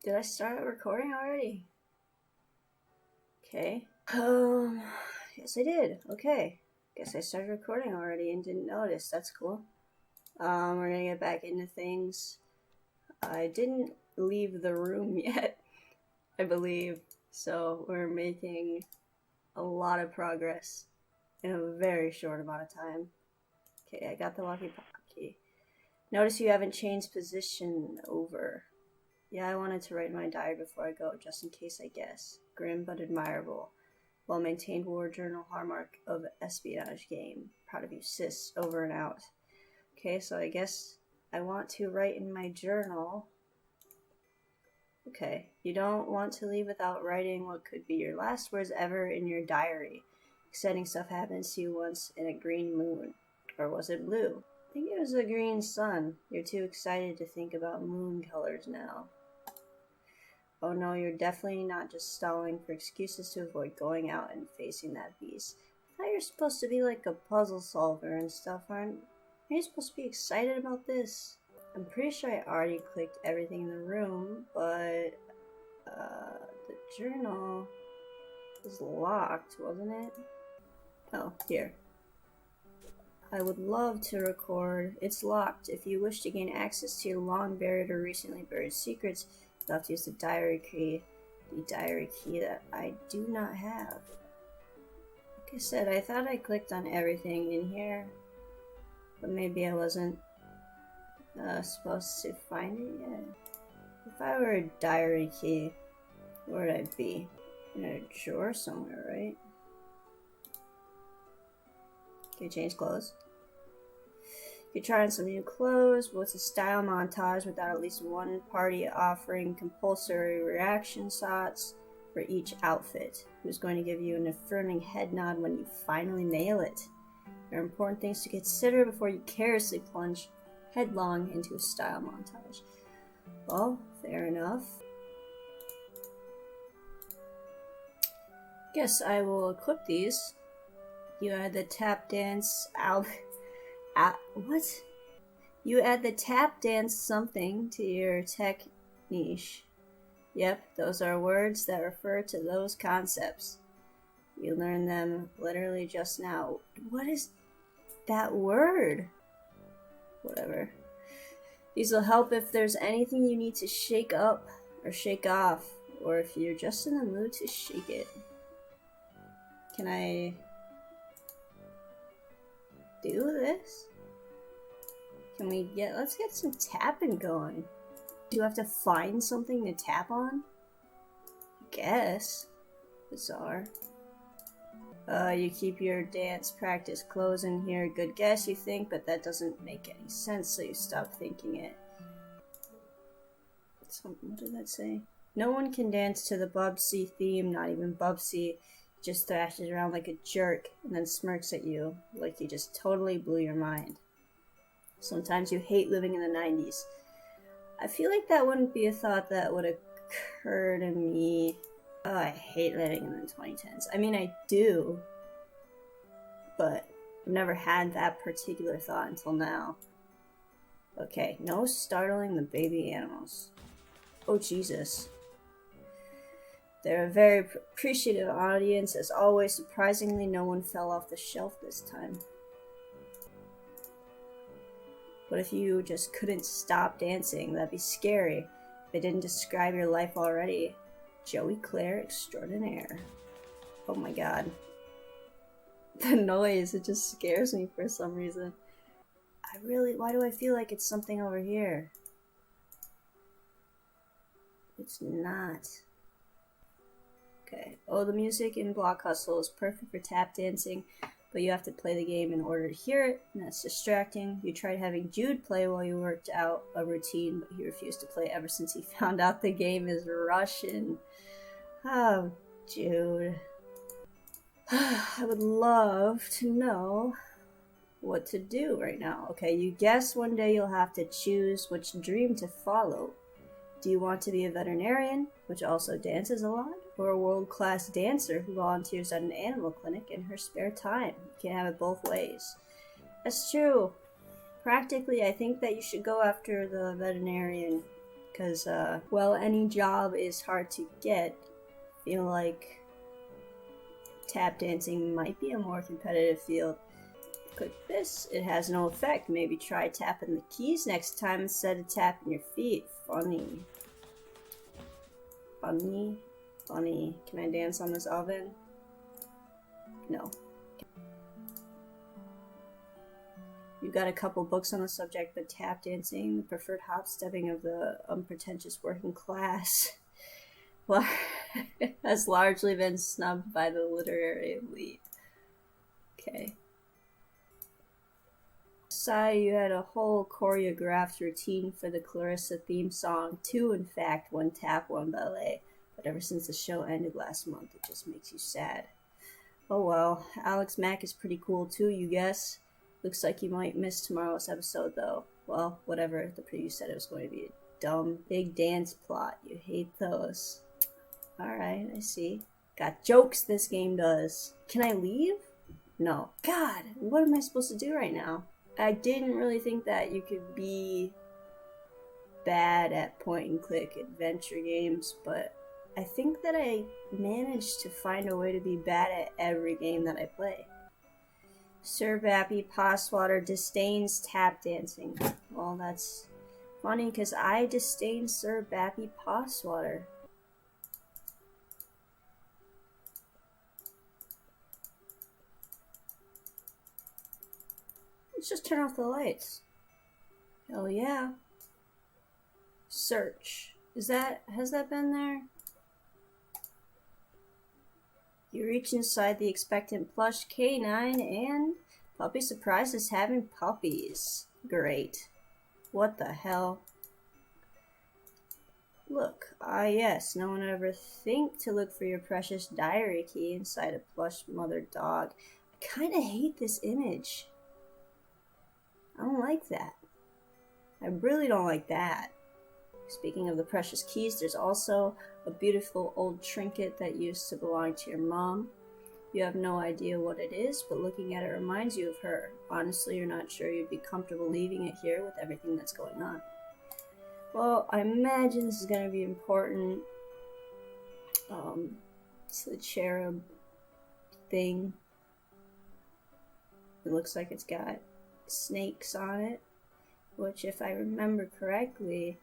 Did I start recording already? Okay. Yes I did. Okay. Guess I started recording already and didn't notice. That's cool. We're gonna get back into things. I didn't leave the room yet, I believe. So we're making a lot of progress in a very short amount of time. Okay, I got the walkie-talkie. Notice you haven't changed position over. Yeah, I wanted to write in my diary before I go, just in case, I guess. Grim but admirable. Well-maintained war journal hallmark of espionage game. Proud of you, sis. Over and out. Okay, so I guess I want to write in my journal. Okay, you don't want to leave without writing what could be your last words ever in your diary. Exciting stuff happens to you once in a green moon. Or was it blue? I think it was a green sun. You're too excited to think about moon colors now. Oh no, you're definitely not just stalling for excuses to avoid going out and facing that beast. I thought you're supposed to be like a puzzle solver and stuff, aren't you supposed to be excited about this? I'm pretty sure I already clicked everything in the room, but the journal was locked, wasn't it? Oh, here. I would love to record. It's locked. If you wish to gain access to your long buried or recently buried secrets, you'll have to use the diary key. The diary key that I do not have. Like I said, I thought I clicked on everything in here, but maybe I wasn't supposed to find it yet. If I were a diary key, where would I be? In a drawer somewhere, right? Okay, change clothes. You try on some new clothes, but it's a style montage without at least one party offering compulsory reaction shots for each outfit. Who's going to give you an affirming head nod when you finally nail it? There are important things to consider before you carelessly plunge headlong into a style montage. Well, fair enough. Guess I will equip these. You add the tap dance what? You add the tap dance something to your tech niche. Yep, those are words that refer to those concepts. You learned them literally just now. What is that word? Whatever. These will help if there's anything you need to shake up or shake off, or if you're just in the mood to shake it. Can I do this? Let's get some tapping going. Do you have to find something to tap on? I guess. Bizarre. You keep your dance practice clothes in here. Good guess, you think, but that doesn't make any sense, so you stop thinking it. What did that say? No one can dance to the Bubsy theme, not even Bubsy. Just thrashes around like a jerk and then smirks at you like you just totally blew your mind. Sometimes you hate living in the 90s. I feel like that wouldn't be a thought that would occur to me. Oh, I hate living in the 2010s. I mean, I do, but I've never had that particular thought until now. Okay, no startling the baby animals. Oh, Jesus. They're a very appreciative audience. As always, surprisingly, no one fell off the shelf this time. What if you just couldn't stop dancing? That'd be scary. If it didn't describe your life already. Joey Claire extraordinaire. Oh my god. The noise, it just scares me for some reason. Why do I feel like it's something over here? It's not. Okay. Oh, the music in Block Hustle is perfect for tap dancing, but you have to play the game in order to hear it, and that's distracting. You tried having Jude play while you worked out a routine, but he refused to play ever since he found out the game is Russian. Oh, Jude. I would love to know what to do right now. Okay, you guess one day you'll have to choose which dream to follow. Do you want to be a veterinarian, which also dances a lot, or a world-class dancer who volunteers at an animal clinic in her spare time? You can't have it both ways. That's true. Practically, I think that you should go after the veterinarian because, well, any job is hard to get. I feel like tap dancing might be a more competitive field. Click this, it has no effect. Maybe try tapping the keys next time instead of tapping your feet. Funny. Funny. Funny. Can I dance on this oven? No. You've got a couple books on the subject, but tap dancing, the preferred hop stepping of the unpretentious working class, has largely been snubbed by the literary elite. Okay. Sai, you had a whole choreographed routine for the Clarissa theme song. 2, in fact, 1 tap, 1 ballet. But ever since the show ended last month, it just makes you sad. Oh well, Alex Mack is pretty cool too, you guess? Looks like you might miss tomorrow's episode though. Well, whatever, the preview said it was going to be a dumb, big dance plot. You hate those. Alright, I see. Got jokes this game does. Can I leave? No. God, what am I supposed to do right now? I didn't really think that you could be bad at point-and-click adventure games, but I think that I managed to find a way to be bad at every game that I play. Sir Bappy Passwater disdains tap dancing. Well, that's funny because I disdain Sir Bappy Passwater. Let's just turn off the lights. Hell yeah. Search. Has that been there? You reach inside the expectant plush canine and Puppy Surprise is having puppies. Great. What the hell? Look, yes, no one ever think to look for your precious diary key inside a plush mother dog. I kinda hate this image. I don't like that. I really don't like that. Speaking of the precious keys, there's also a beautiful old trinket that used to belong to your mom. You have no idea what it is, but looking at it reminds you of her. Honestly, you're not sure you'd be comfortable leaving it here with everything that's going on. Well, I imagine this is going to be important. It's the cherub thing. It looks like it's got snakes on it, which, if I remember correctly,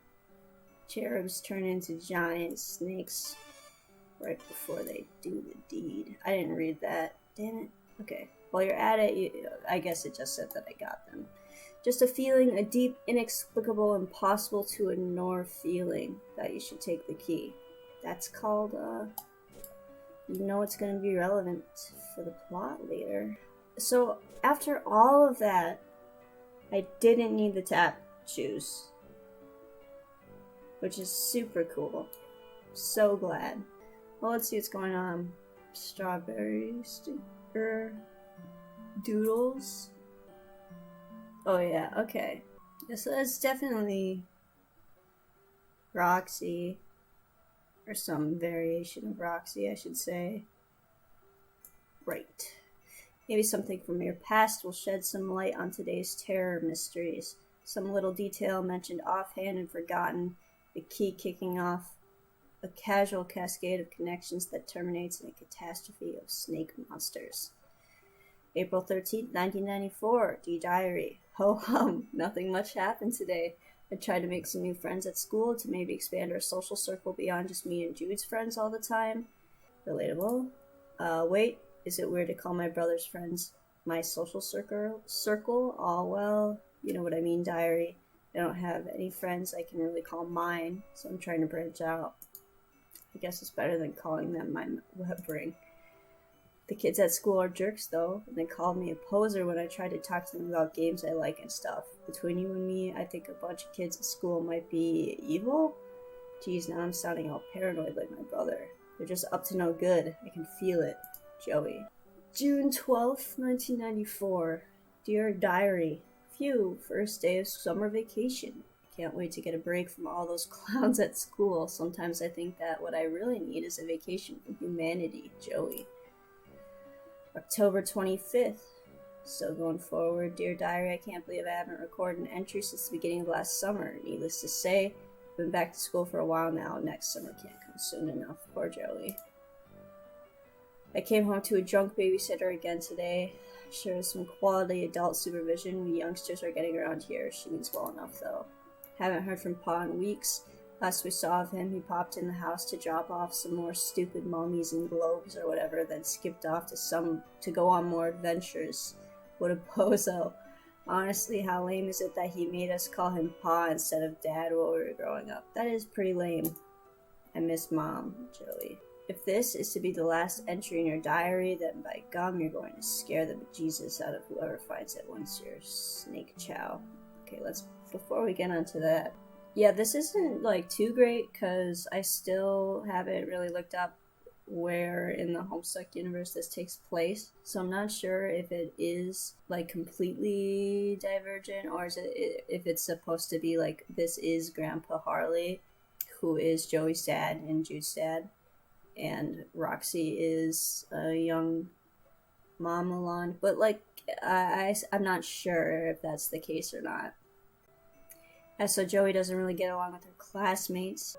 cherubs turn into giant snakes right before they do the deed. I didn't read that. Damn it. Okay. While you're at it, I guess it just said that I got them. Just a feeling, a deep, inexplicable, impossible to ignore feeling that you should take the key. That's called, you know it's going to be relevant for the plot later. So, after all of that, I didn't need the tap shoes, which is super cool. So glad. Well, let's see what's going on. Strawberry sticker doodles. Oh yeah, okay. So that's definitely Roxy, or some variation of Roxy, I should say. Right. Maybe something from your past will shed some light on today's terror mysteries. Some little detail mentioned offhand and forgotten, the key kicking off a casual cascade of connections that terminates in a catastrophe of snake monsters. April 13th, 1994, D-Diary. Ho hum, nothing much happened today. I tried to make some new friends at school to maybe expand our social circle beyond just me and Jude's friends all the time. Relatable. Wait, is it weird to call my brother's friends my social circle? Oh, well, you know what I mean, Diary. I don't have any friends I can really call mine, so I'm trying to branch out. I guess it's better than calling them my web ring. The kids at school are jerks, though, and they called me a poser when I tried to talk to them about games I like and stuff. Between you and me, I think a bunch of kids at school might be evil? Geez, now I'm sounding all paranoid like my brother. They're just up to no good. I can feel it. Joey. June 12th, 1994. Dear Diary. Phew, first day of summer vacation. Can't wait to get a break from all those clowns at school. Sometimes I think that what I really need is a vacation from humanity. Joey. October 25th. Still going forward. Dear Diary, I can't believe I haven't recorded an entry since the beginning of last summer. Needless to say, Been back to school for a while now. Next summer can't come soon enough. Poor Joey. I came home to a drunk babysitter again today. Sure, some quality adult supervision we youngsters are getting around here. She means well enough, though. Haven't heard from Pa in weeks. Last we saw of him, he popped in the house to drop off some more stupid mummies and globes or whatever, then skipped off to go on more adventures. What a bozo. Honestly, how lame is it that he made us call him Pa instead of Dad while we were growing up? That is pretty lame. I miss Mom, Joey. If this is to be the last entry in your diary, then by gum, you're going to scare the bejesus out of whoever finds it once you're snake chow. Okay, before we get onto that. Yeah, this isn't, like, too great, because I still haven't really looked up where in the Homestuck universe this takes place. So I'm not sure if it is, like, completely divergent, or if it's supposed to be, like, this is Grandpa Harley, who is Joey's dad and Jude's dad. And Roxy is a young Mom Milan. But, like, I'm not sure if that's the case or not. And so Joey doesn't really get along with her classmates.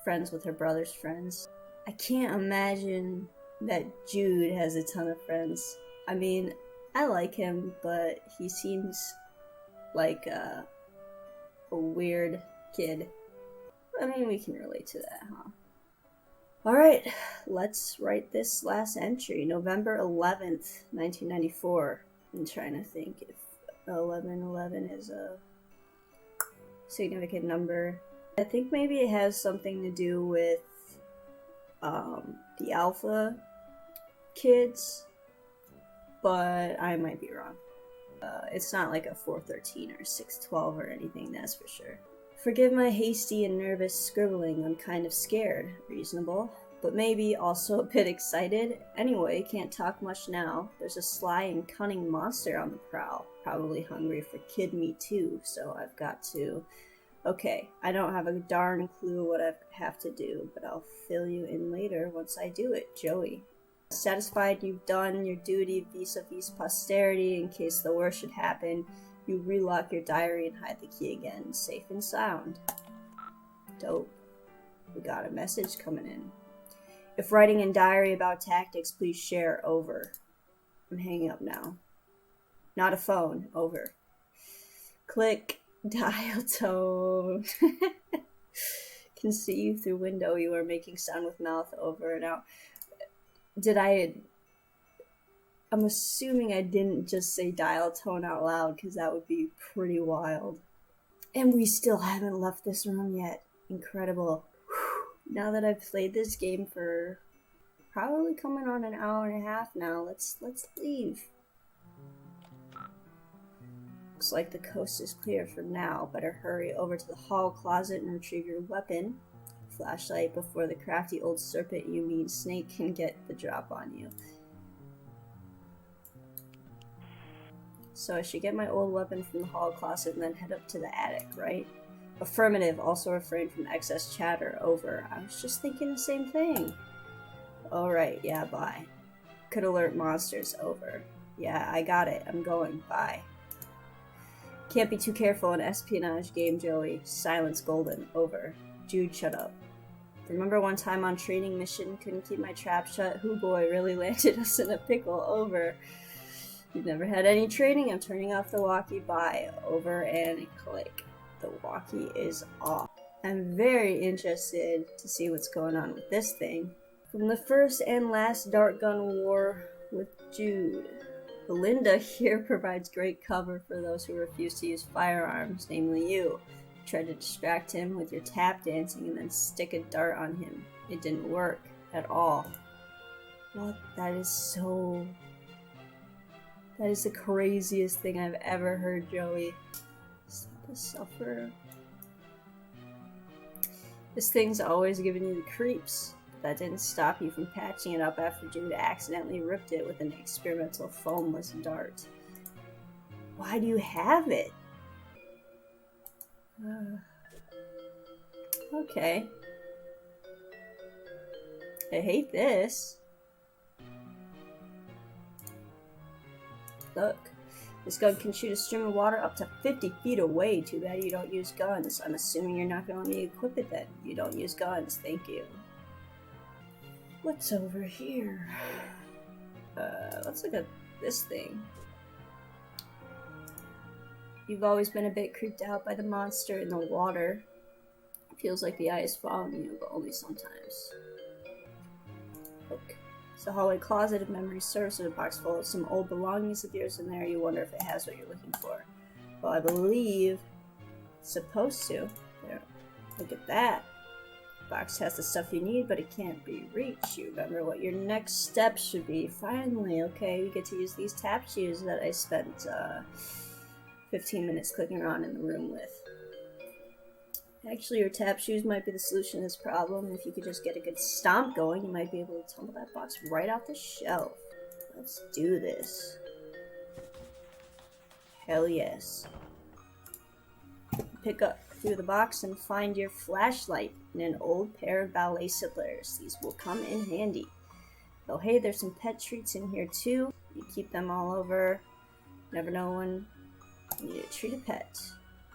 Friends with her brother's friends. I can't imagine that Jude has a ton of friends. I mean, I like him, but he seems like a weird kid. I mean, we can relate to that, huh? Alright, let's write this last entry. November 11th, 1994. I'm trying to think if 1111 is a significant number. I think maybe it has something to do with the Alpha kids, but I might be wrong. It's not like a 413 or 612 or anything, that's for sure. Forgive my hasty and nervous scribbling. I'm kind of scared. Reasonable. But maybe also a bit excited. Anyway, can't talk much now. There's a sly and cunning monster on the prowl. Probably hungry for kid meat too, so I've got to... Okay, I don't have a darn clue what I have to do, but I'll fill you in later once I do it, Joey. Satisfied you've done your duty vis-a-vis posterity in case the worst should happen, you relock your diary and hide the key again, safe and sound. Dope. We got a message coming in. If writing in diary about tactics, please share. Over. I'm hanging up now. Not a phone. Over. Click. Dial tone. Can see you through window. You are making sound with mouth. Over. Now, I'm assuming I didn't just say dial tone out loud, because that would be pretty wild. And we still haven't left this room yet. Incredible. Now that I've played this game for probably coming on an hour and a half now, let's leave. Looks like the coast is clear for now. Better hurry over to the hall closet and retrieve your weapon. Flashlight before the crafty old serpent you mean snake can get the drop on you. So I should get my old weapon from the hall closet and then head up to the attic, right? Affirmative. Also refrain from excess chatter. Over. I was just thinking the same thing. Alright, yeah, bye. Could alert monsters. Over. Yeah, I got it. I'm going. Bye. Can't be too careful in espionage game, Joey. Silence golden. Over. Jude, shut up. Remember one time on training mission, couldn't keep my trap shut? Hoo boy, really landed us in a pickle. Over. You've never had any training. I'm turning off the walkie. Bye. Over and click. The walkie is off. I'm very interested to see what's going on with this thing. From the first and last dart gun war with Jude. Belinda here provides great cover for those who refuse to use firearms, namely you. Tried to distract him with your tap dancing and then stick a dart on him. It didn't work at all. What? That is the craziest thing I've ever heard, Joey. Is that the sufferer? This thing's always giving you the creeps. That didn't stop you from patching it up after Jude accidentally ripped it with an experimental foamless dart. Why do you have it? Okay. I hate this. Look. This gun can shoot a stream of water up to 50 feet away. Too bad you don't use guns. I'm assuming you're not going to let me equip it then. You don't use guns. Thank you. What's over here? Let's look at this thing. You've always been a bit creeped out by the monster in the water. It feels like the eye is following you, but only sometimes. Look. It's a hallway closet of memory serves with a box full of some old belongings of yours in there. You wonder if it has what you're looking for. Well, I believe it's supposed to. There. Look at that. The box has the stuff you need, but it can't be reached. You remember what your next step should be. Finally, okay, we get to use these tap shoes that I spent 15 minutes clicking around in the room with. Actually, your tap shoes might be the solution to this problem. If you could just get a good stomp going, you might be able to tumble that box right off the shelf. Let's do this. Hell yes. Pick up through the box and find your flashlight and an old pair of ballet slippers. These will come in handy. Oh hey, there's some pet treats in here too. You keep them all over. Never know when you need to treat a pet.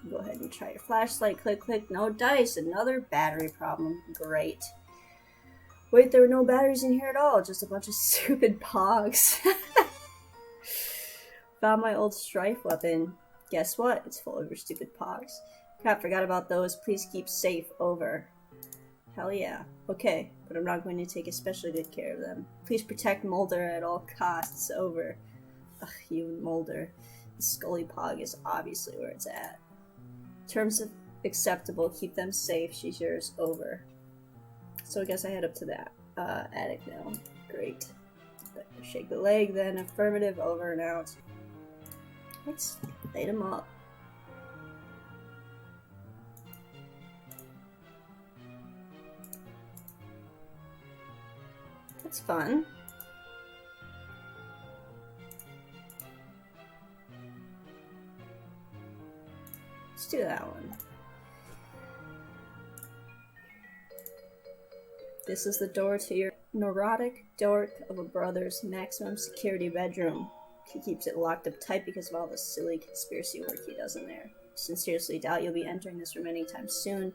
Go ahead and try your flashlight. Click, click. No dice. Another battery problem. Great. Wait, there were no batteries in here at all. Just a bunch of stupid pogs. Found my old strife weapon. Guess what? It's full of your stupid pogs. Crap, forgot about those. Please keep safe. Over. Hell yeah. Okay, but I'm not going to take especially good care of them. Please protect Mulder at all costs. Over. Ugh, you and Mulder. The Scully Pog is obviously where it's at. Terms of acceptable, keep them safe. She's yours. Over. So I guess I head up to that attic now. Great. Shake the leg, then affirmative. Over and out. Let's light them up. That's fun. Let's do that one. This is the door to your neurotic dork of a brother's maximum security bedroom. He keeps it locked up tight because of all the silly conspiracy work he does in there. Sincerely doubt you'll be entering this room anytime soon,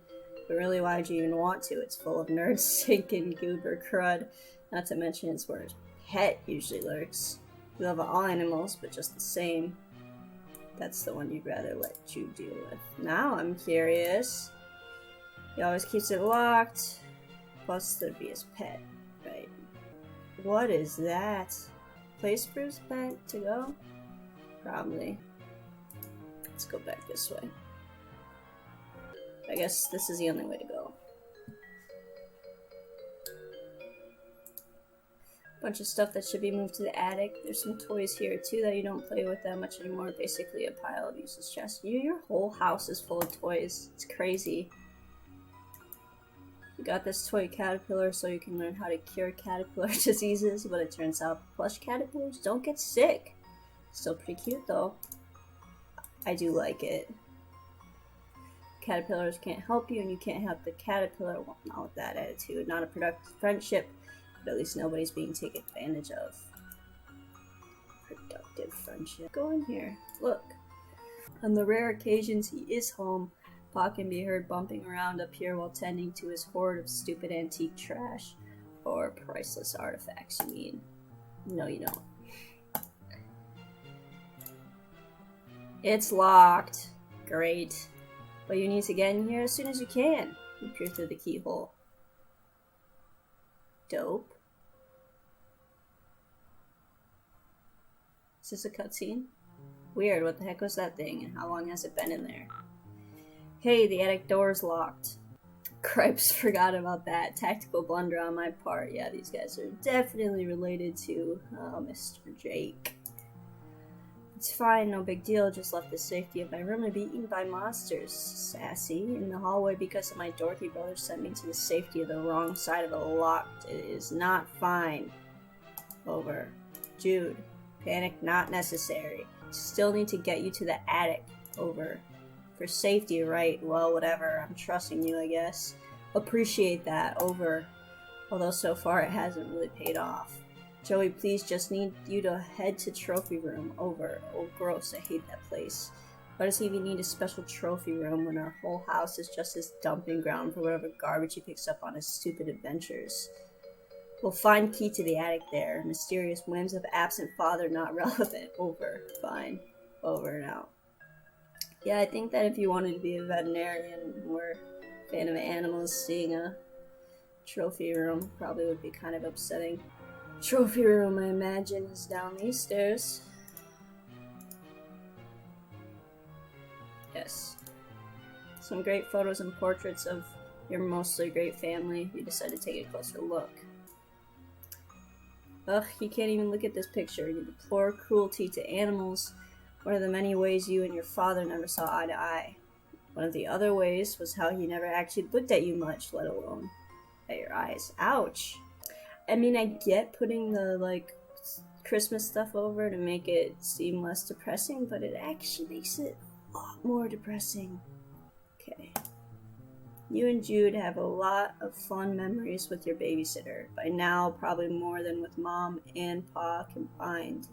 but really why would you even want to? It's full of nerds, stinking goober crud, not to mention it's where his pet usually lurks. We love all animals, but just the same. That's the one you'd rather let you deal with. Now I'm curious. He always keeps it locked. Plus there'd be his pet, right? What is that? Place for his pet to go? Probably. Let's go back this way. I guess this is the only way to go. Bunch of stuff that should be moved to the attic. There's some toys here too that you don't play with that much anymore. Basically a pile of useless chests. Your whole house is full of toys. It's crazy. You got this toy caterpillar so you can learn how to cure caterpillar diseases, but it turns out plush caterpillars don't get sick. Still pretty cute though. I do like it. Caterpillars can't help you and you can't help the caterpillar. Well, not with that attitude. Not a productive friendship. But at least nobody's being taken advantage of. Productive friendship. Go in here. Look. On the rare occasions he is home, Pa can be heard bumping around up here while tending to his hoard of stupid antique trash. Or priceless artifacts, you mean. No, you don't. It's locked. Great. But you need to get in here as soon as you can. You peer through the keyhole. Dope. Is this a cutscene? Weird, what the heck was that thing, and how long has it been in there? Hey, the attic door's locked. Cripes, forgot about that. Tactical blunder on my part. Yeah, these guys are definitely related to Mr. Jake. It's fine, no big deal, just left the safety of my room to be eaten by monsters. Sassy. In the hallway because of my dorky brother sent me to the safety of the wrong side of the locked. It is not fine. Over. Jude. Panic not necessary. Still need to get you to the attic. Over. For safety, right? Well, whatever. I'm trusting you, I guess. Appreciate that. Over. Although so far it hasn't really paid off. Joey, please, just need you to head to trophy room. Over. Oh, gross, I hate that place. Why does he even need a special trophy room when our whole house is just his dumping ground for whatever garbage he picks up on his stupid adventures? We'll find key to the attic there. Mysterious whims of absent father not relevant. Over. Fine. Over and out. Yeah, I think that if you wanted to be a veterinarian or a fan of animals, seeing a trophy room probably would be kind of upsetting. Trophy room, I imagine, is down these stairs. Yes. Some great photos and portraits of your mostly great family. You decide to take a closer look. Ugh, you can't even look at this picture. You deplore cruelty to animals. One of the many ways you and your father never saw eye to eye. One of the other ways was how he never actually looked at you much, let alone at your eyes. Ouch! I mean, I get putting the, like, Christmas stuff over to make it seem less depressing, but it actually makes it a lot more depressing. Okay. You and Jude have a lot of fun memories with your babysitter. By now, probably more than with Mom and Pa combined.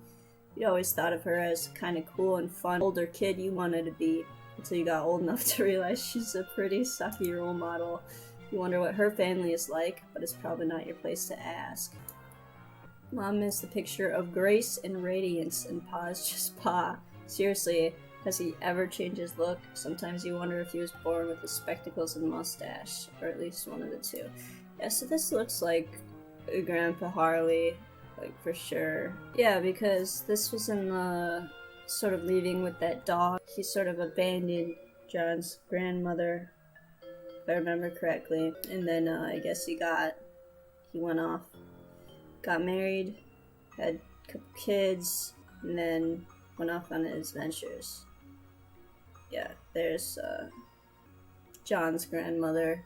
You always thought of her as kind of cool and fun older kid you wanted to be, until you got old enough to realize she's a pretty sucky role model. You wonder what her family is like, but it's probably not your place to ask. Mom is the picture of grace and radiance, and Pa is just Pa. Seriously, has he ever changed his look? Sometimes you wonder if he was born with his spectacles and mustache, or at least one of the two. Yeah, so this looks like Grandpa Harley, like for sure. Yeah, because this was in the sort of leaving with that dog. He sort of abandoned John's grandmother, if I remember correctly. And then I guess he went off, got married, had a couple kids, and then went off on his ventures. Yeah, there's John's grandmother,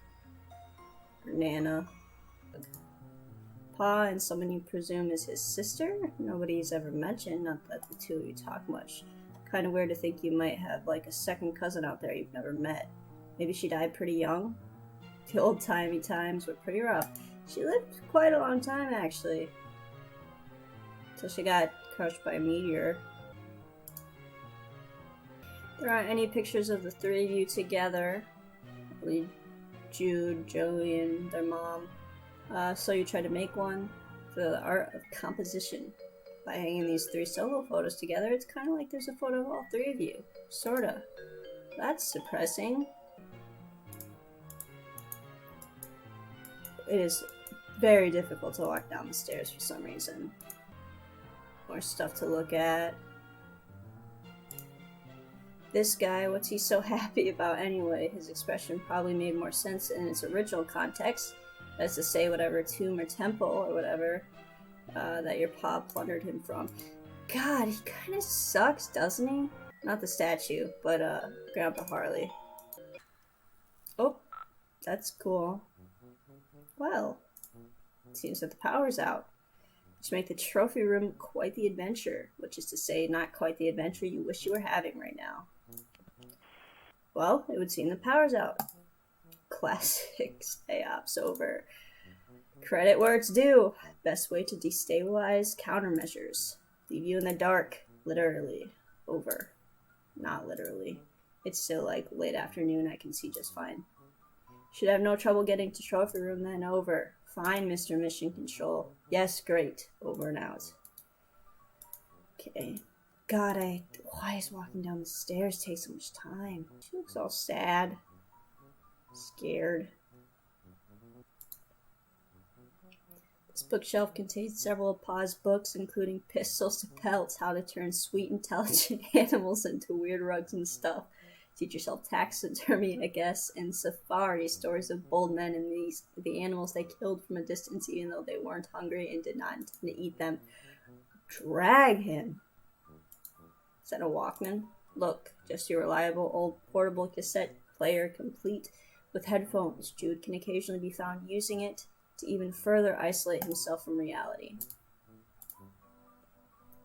or Nana. Pa and someone you presume is his sister? Nobody's ever mentioned, not that the two of you talk much. Kind of weird to think you might have like a second cousin out there you've never met. Maybe she died pretty young? The old-timey times were pretty rough. She lived quite a long time, actually. Till she got crushed by a meteor. There aren't any pictures of the three of you together. Only Jude, Joey, and their mom. So you try to make one for the art of composition. By hanging these three solo photos together, it's kind of like there's a photo of all three of you. Sorta. That's depressing. It is very difficult to walk down the stairs for some reason. More stuff to look at. This guy, what's he so happy about anyway? His expression probably made more sense in its original context. That's to say, whatever tomb or temple or whatever that your pa plundered him from. God, he kind of sucks, doesn't he? Not the statue, but Grandpa Harley. Oh, that's cool. Well, it seems that the power's out, which make the trophy room quite the adventure, which is to say, not quite the adventure you wish you were having right now. Well, it would seem the power's out. Classic psyops over. Credit where it's due. Best way to destabilize countermeasures. Leave you in the dark. Literally. Over. Not literally. It's still like late afternoon. I can see just fine. Should have no trouble getting to trophy room then. Over. Fine, Mr. Mission Control. Yes, great. Over and out. Okay. God, why is walking down the stairs take so much time? She looks all sad. Scared. This bookshelf contains several of Pa's books, including Pistols to Pelts, How to Turn Sweet Intelligent Animals into Weird Rugs and Stuff, Teach Yourself Taxidermy, I guess, and Safari, stories of bold men and the animals they killed from a distance even though they weren't hungry and did not intend to eat them. Drag him. Is that a Walkman? Look, just your reliable old portable cassette player complete with headphones. Jude can occasionally be found using it to even further isolate himself from reality.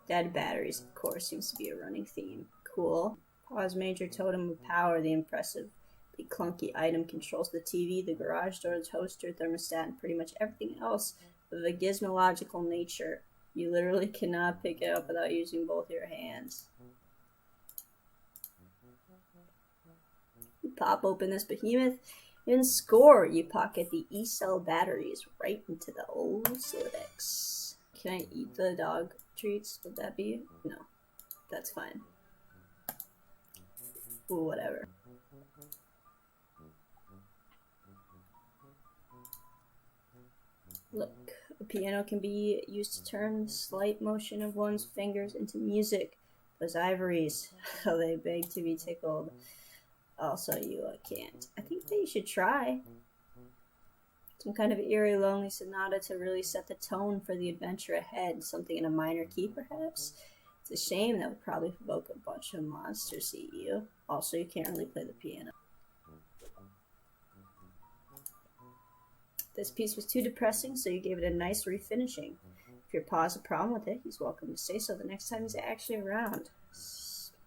Dead batteries, of course, seems to be a running theme. Cool. Pa's major totem of power, the impressive, big clunky item, controls the TV, the garage door, the toaster, thermostat, and pretty much everything else of a gizmological nature. You literally cannot pick it up without using both your hands. You pop open this behemoth and score! You pocket the E-cell batteries right into the old Silidex. Can I eat the dog treats? Would that be? No. That's fine. Ooh, whatever. Look, a piano can be used to turn the slight motion of one's fingers into music. Those ivories, how they beg to be tickled. Also, you can't. I think that you should try. Some kind of eerie, lonely sonata to really set the tone for the adventure ahead. Something in a minor key, perhaps? It's a shame that would probably provoke a bunch of monsters to eat you. Also, you can't really play the piano. This piece was too depressing, so you gave it a nice refinishing. If your pa has a problem with it, he's welcome to say so the next time he's actually around.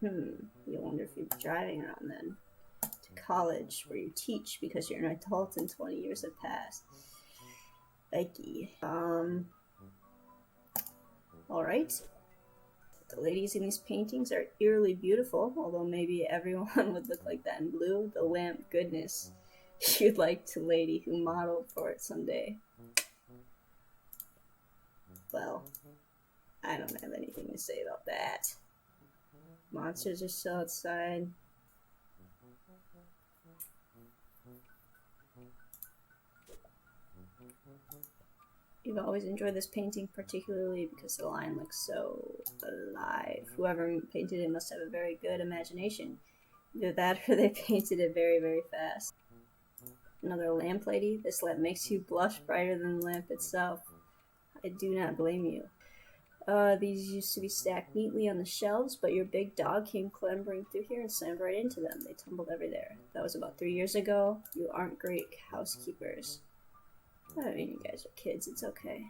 You wonder if you'll be driving around then. To college, where you teach because you're an adult and 20 years have passed. Likey. Alright. The ladies in these paintings are eerily beautiful, although maybe everyone would look like that in blue. The lamp goodness. You'd like to lady who modeled for it someday. Well, I don't have anything to say about that. Monsters are still outside. You've always enjoyed this painting, particularly because the line looks so alive. Whoever painted it must have a very good imagination. Either that or they painted it very, very fast. Another lamp lady. This lamp makes you blush brighter than the lamp itself. I do not blame you. These used to be stacked neatly on the shelves, but your big dog came clambering through here and slammed right into them. They tumbled everywhere. That was about 3 years ago. You aren't great housekeepers. I mean, you guys are kids. It's okay.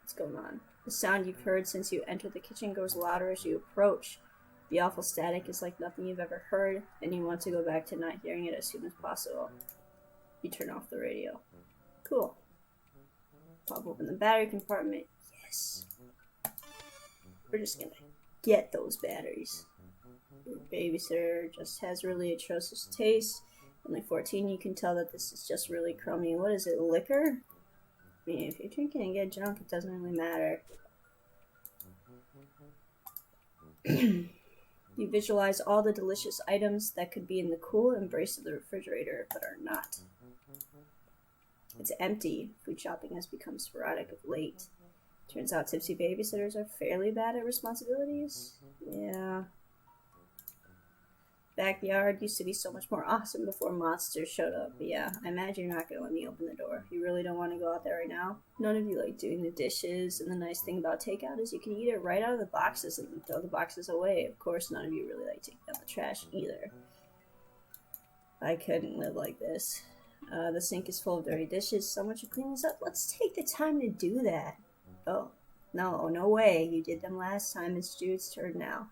What's going on? The sound you've heard since you entered the kitchen grows louder as you approach. The awful static is like nothing you've ever heard, and you want to go back to not hearing it as soon as possible. You turn off the radio. Cool. Pop open the battery compartment. Yes. We're just gonna get those batteries. Your babysitter just has really atrocious taste. Only 14, you can tell that this is just really crummy. What is it, liquor? I mean, if you're drinking and get drunk, it doesn't really matter. You visualize all the delicious items that could be in the cool embrace of the refrigerator, but are not. It's empty. Food shopping has become sporadic of late. Turns out tipsy babysitters are fairly bad at responsibilities. Yeah. Backyard used to be so much more awesome before monsters showed up. But yeah, I imagine you're not going to let me open the door. You really don't want to go out there right now? None of you like doing the dishes, and the nice thing about takeout is you can eat it right out of the boxes and throw the boxes away. Of course, none of you really like taking out the trash either. I couldn't live like this. The sink is full of dirty dishes. Someone should clean this up. Let's take the time to do that. Oh, no way. You did them last time. It's Jude's turn now.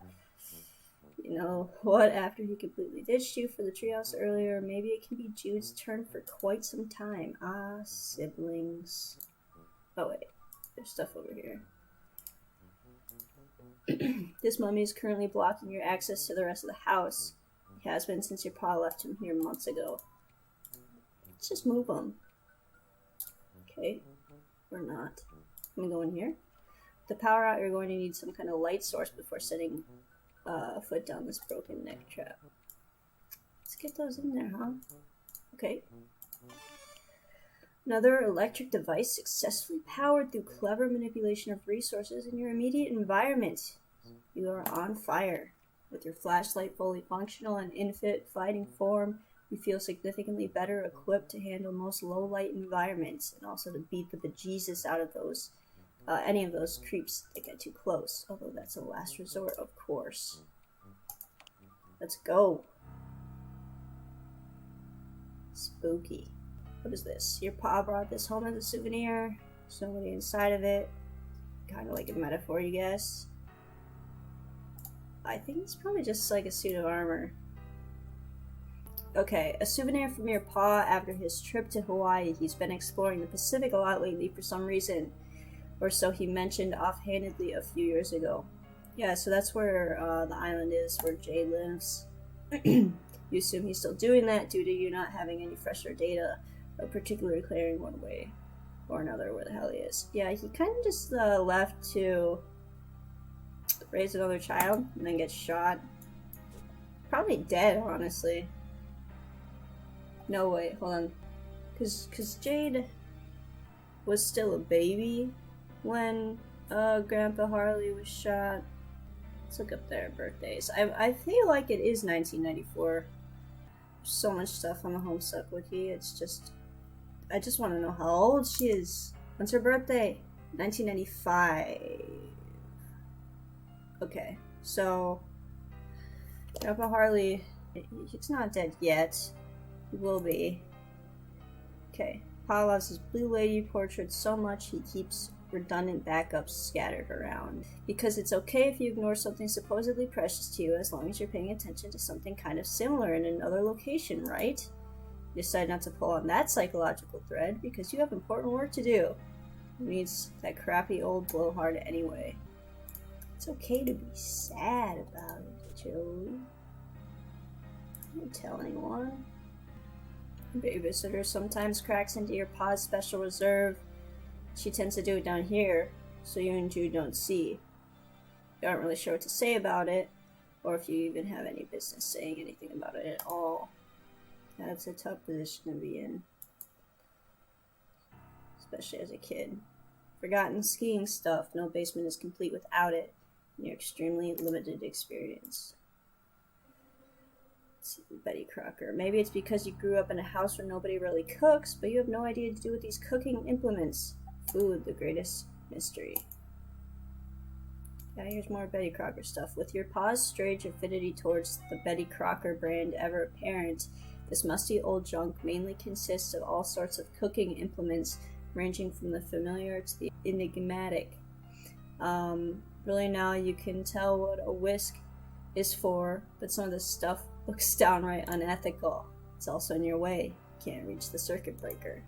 You know what? After he completely ditched you for the treehouse earlier, maybe it can be Jude's turn for quite some time. Ah, siblings. Oh wait, there's stuff over here. This mummy is currently blocking your access to the rest of the house. He has been since your pa left him here months ago. Let's just move him. Okay, or not. Can we go in here? To power out, you're going to need some kind of light source before setting a foot down this broken neck trap. Let's get those in there, huh? Okay. Another electric device successfully powered through clever manipulation of resources in your immediate environment. You are on fire. With your flashlight fully functional and in fit fighting form, you feel significantly better equipped to handle most low-light environments and also to beat the bejesus out of those any of those creeps that get too close, although that's a last resort, of course. Let's go. Spooky. What is this? Your pa brought this home as a souvenir. There's nobody inside of it. Kind of like a metaphor, you guess. I think it's probably just like a suit of armor. Okay, a souvenir from your pa after his trip to Hawaii. He's been exploring the Pacific a lot lately for some reason, or so he mentioned offhandedly a few years ago. Yeah, so that's where the island is, where Jay lives. You assume he's still doing that due to you not having any fresher data, or particularly clearing one way or another where the hell he is. Yeah, he kind of just left to raise another child and then get shot. Probably dead, honestly. No, wait, hold on. Because Jade was still a baby when Grandpa Harley was shot. Let's look up their birthdays. I feel like it is 1994. So much stuff on the Homestuck wiki. It's just... I just want to know how old she is. When's her birthday? 1995. Okay, so... Grandpa Harley... He's not dead yet. He will be. Okay. Pa loves his Blue Lady portrait so much he keeps redundant backups scattered around. Because it's okay if you ignore something supposedly precious to you as long as you're paying attention to something kind of similar in another location, right? You decide not to pull on that psychological thread because you have important work to do. Who needs that crappy old blowhard anyway? It's okay to be sad about it, Joey. Don't tell anyone. Babysitter sometimes cracks into your pa's special reserve. She tends to do it down here, so you and Jude don't see. You aren't really sure what to say about it, or if you even have any business saying anything about it at all. That's a tough position to be in. Especially as a kid. Forgotten skiing stuff. No basement is complete without it. And your extremely limited experience. Betty Crocker. Maybe it's because you grew up in a house where nobody really cooks, but you have no idea what to do with these cooking implements. Food, the greatest mystery. Yeah, here's more Betty Crocker stuff. With your pa's strange affinity towards the Betty Crocker brand ever apparent, this musty old junk mainly consists of all sorts of cooking implements, ranging from the familiar to the enigmatic. Really now you can tell what a whisk is for, but some of this stuff looks downright unethical. It's also in your way. Can't reach the circuit breaker.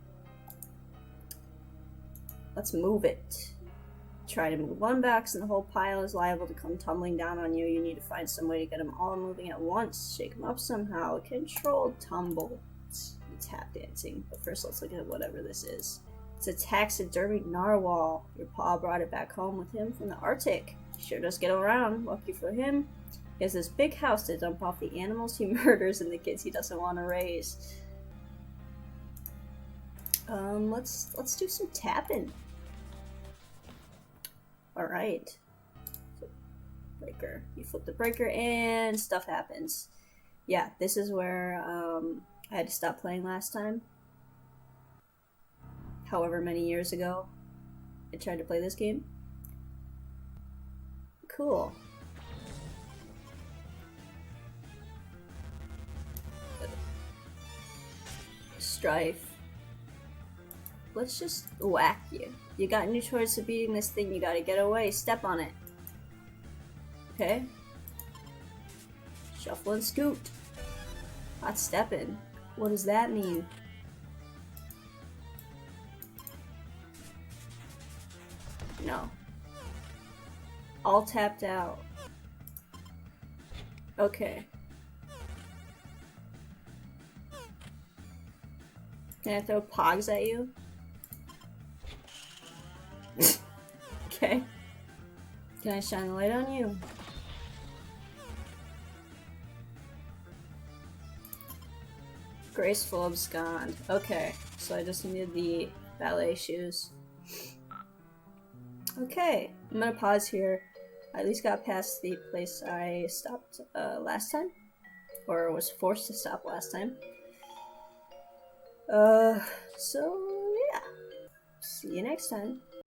Let's move it. Try to move one box and the whole pile is liable to come tumbling down on you. You need to find some way to get them all moving at once. Shake them up somehow. A controlled tumble. It's tap dancing. But first let's look at whatever this is. It's a taxidermied narwhal. Your pa brought it back home with him from the Arctic. Sure does get around. Lucky for him. He has this big house to dump off the animals he murders and the kids he doesn't want to raise. Let's do some tapping. Alright. Breaker. You flip the breaker and stuff happens. Yeah, this is where I had to stop playing last time. However many years ago I tried to play this game. Cool. Strife. Let's just whack you. You got no choice of beating this thing. You gotta get away. Step on it. Okay. Shuffle and scoot. Hot stepping. What does that mean? No. All tapped out. Okay. Can I throw pogs at you? Okay. Can I shine the light on you? Graceful abscond. Okay, so I just needed the ballet shoes. Okay, I'm gonna pause here. I at least got past the place I stopped last time. Or was forced to stop last time. So yeah. See you next time.